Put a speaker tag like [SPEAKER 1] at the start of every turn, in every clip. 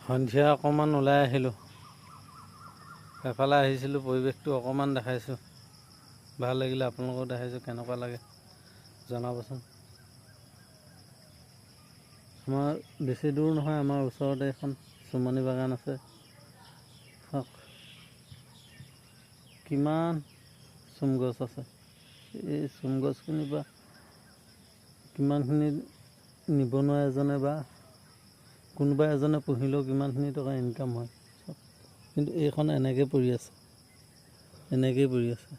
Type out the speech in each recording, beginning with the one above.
[SPEAKER 1] সন্ধিয়া অকণমান ওলাই আহিলোঁ। এফালে আহিছিলোঁ, পৰিৱেশটো অকণমান দেখাইছোঁ। ভাল লাগিলে, আপোনালোকক দেখাইছোঁ। কেনেকুৱা লাগে জনাবচোন। আমাৰ বেছি দূৰ নহয়, আমাৰ ওচৰতে এখন চুমনি বাগান আছে। চাওক কিমান চুম গছ আছে। এই চুম গছখিনিৰ পৰা কিমানখিনি নিবনুৱা এজনে বা কোনোবা এজনে পুহিলেও কিমানখিনি টকা ইনকাম হয়। কিন্তু এইখন এনেকৈ পৰি আছে, এনেকৈয়ে পৰি আছে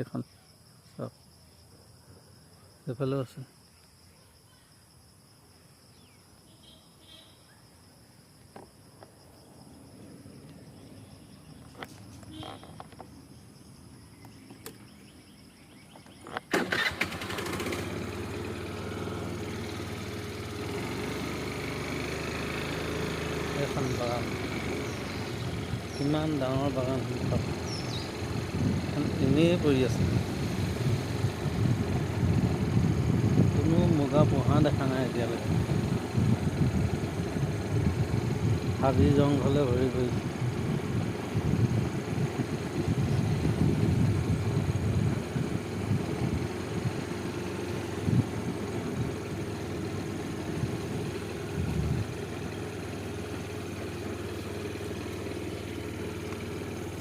[SPEAKER 1] এইখন। চাওক এইফালেও আছে। এখন বাগান, কিমান ডাঙৰ বাগান এনেই পৰি আছে। কোনো মুগা পোহা দেখা নাই এতিয়ালৈকে। হাবি জংঘলে ভৰি পৰিছে।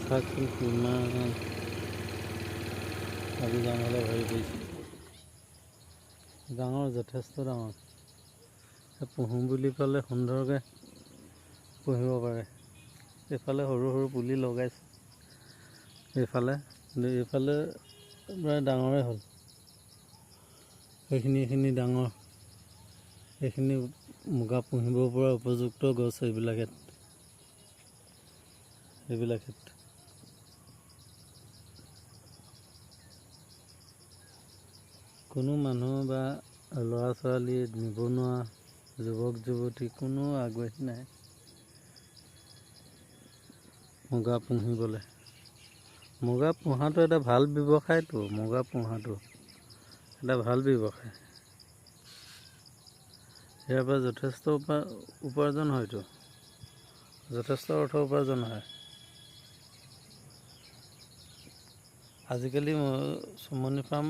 [SPEAKER 1] চাওকচোন কিমান হাবি জংঘলে ভৰি পৰিছে। ডাঙৰ, যথেষ্ট ডাঙৰ। পুহোঁ বুলি ক'লে সুন্দৰকৈ পুহিব পাৰে। এইফালে সৰু সৰু পুলি লগাইছে, এইফালে প্ৰায় ডাঙৰেই হ'ল। এইখিনি ডাঙৰ। এইখিনি মুগা পুহিব পৰা উপযুক্ত গছ এইবিলাক কোনো মানুহ বা ল'ৰা ছোৱালী, নিবনুৱা যুৱক যুৱতী কোনো আগ্ৰহী নাই মুগা পুহিবলৈ। মুগা পোহাটো এটা ভাল ব্যৱসায়টো। মুগা পোহাটো এটা ভাল ব্যৱসায়। ইয়াৰ পৰা যথেষ্ট উপাৰ্জন হয়তো, যথেষ্ট অৰ্থ উপাৰ্জন হয়। আজিকালি চুমনি ফাৰ্ম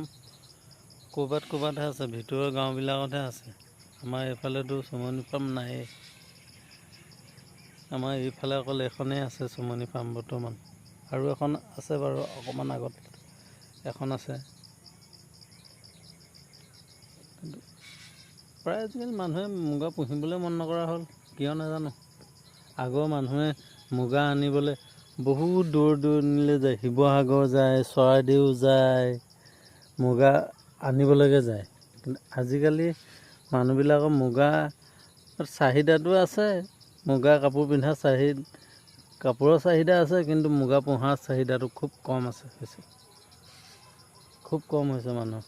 [SPEAKER 1] ক'ৰবাতহে আছে, ভিতৰৰ গাঁওবিলাকতহে আছে। আমাৰ এইফালেতো চুমনি ফাৰ্ম নায়েই। আমাৰ এইফালে অকল এখনেই আছে চুমনি ফাৰ্ম বৰ্তমান। আৰু এখন আছে বাৰু, অকণমান আগত এখন আছে। কিন্তু প্ৰায় আজিকালি মানুহে মুগা পুহিবলৈ মন নকৰা হ'ল, কিয় নাজানো। আগৰ মানুহে মুগা আনিবলৈ বহুত দূৰ দূৰণিলৈ যায়, শিৱসাগৰ যায়, চৰাইদেউ যায়, মুগা আনিবলৈকে যায়। কিন্তু আজিকালি মানুহবিলাকৰ মুগা চাহিদাটো আছে, মুগা কাপোৰ পিন্ধা কাপোৰৰ চাহিদা আছে, কিন্তু মুগা পোহাৰ চাহিদাটো খুব কম আছে, খুব কম হৈছে মানুহ।